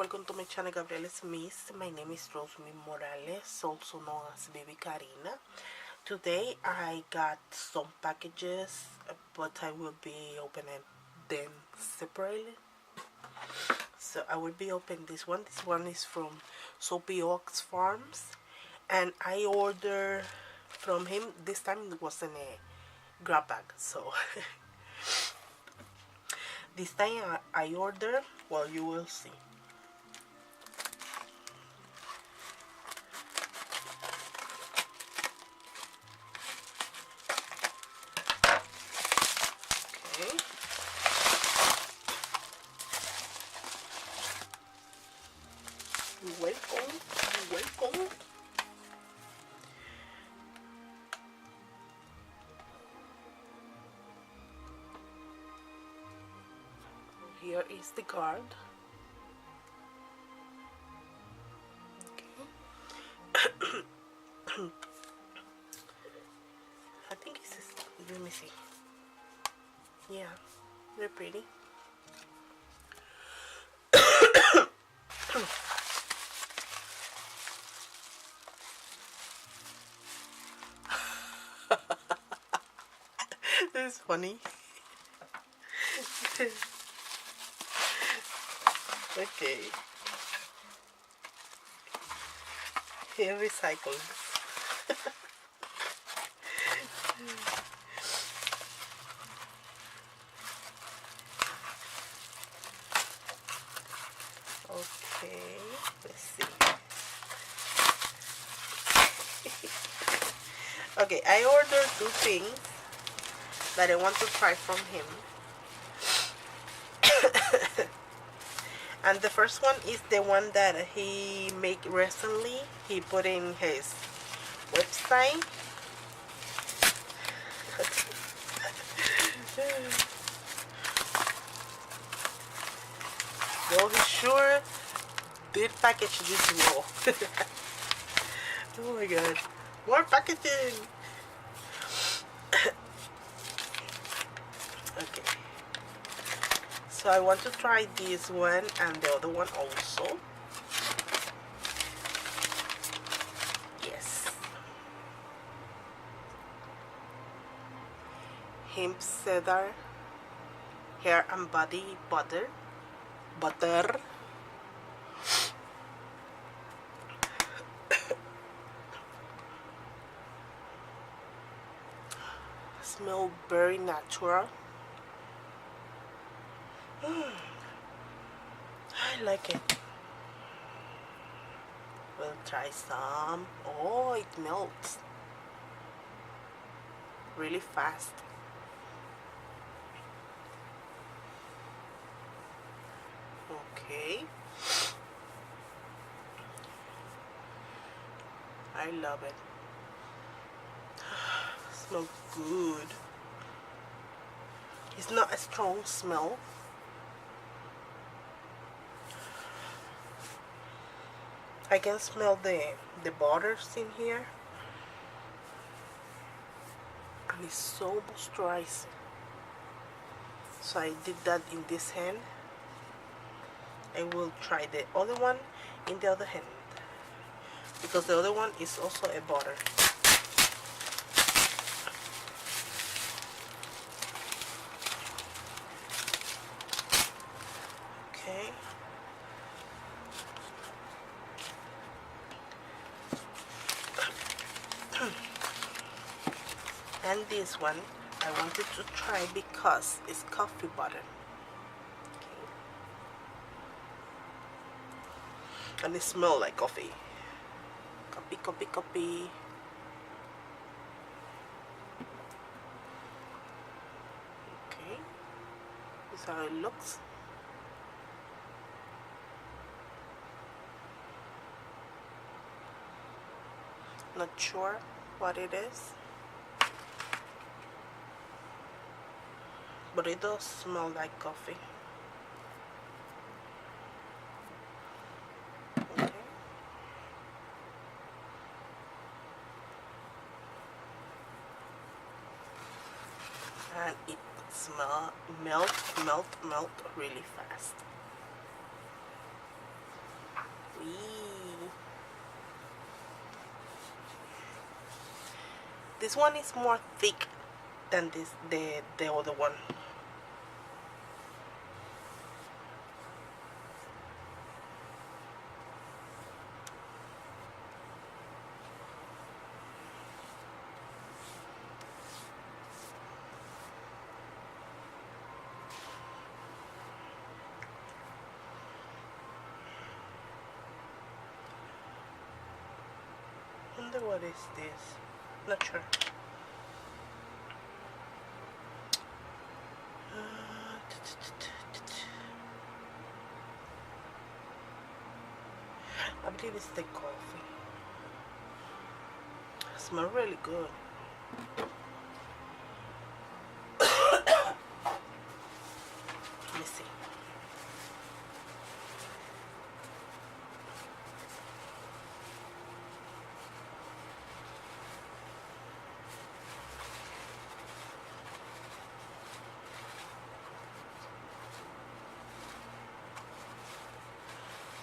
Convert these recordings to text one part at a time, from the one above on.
welcome to my channel GabrielesMist. My name is Rosemary Morales, also known as Vivikarrina. Today I got some packages, but I will be opening them separately. So I will be opening this one. This one is from Soapy Farms, and I ordered from him. This time it wasn't a grab bag, so this time I ordered, well, you will see. Okay. Welcome, welcome. Here is the card. Okay. I think it's just, let me see. Yeah, they're pretty. This is funny. Okay. Here recycles. Okay, let's see. Okay, I ordered two things that I want to try from him. And the first one is the one that he made recently. He put in his website. Well, he sure did package this well. Oh my god. More packaging! Okay. So I want to try this one and the other one also. Yes. Hemp cedar hair and body butter. Smell very natural. I like it. We'll try some. Oh, it melts really fast. Okay. I love it. Smells good. It's not a strong smell. I can smell the butters in here, and it's so moisturizing. So I did that in this hand. I will try the other one in the other hand, because the other one is also a butter. Okay. And this one I wanted to try because it's coffee butter. Okay. And it smells like coffee. Coffee, coffee, coffee. Okay. This is how it looks. Not sure what it is, but it does smell like coffee. Okay. And it melt really fast. coffee. This one is more thick than the other one. I wonder what is this? Not sure. I believe it's the coffee. It smells really good. Let me see.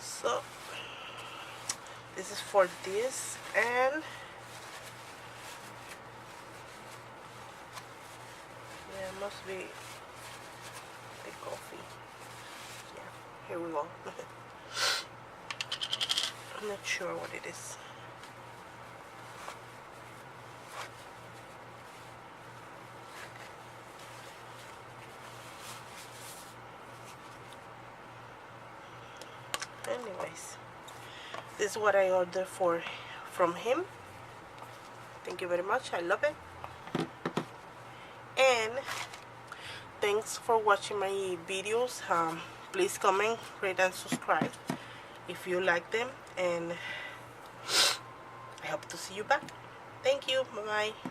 So this is for this, and yeah, it must be the coffee. Yeah, here we go. I'm not sure what it is. Anyways, this is what I ordered from him. Thank you very much. I love it. And thanks for watching my videos. Please comment, rate, and subscribe if you like them. And I hope to see you back. Thank you. Bye bye.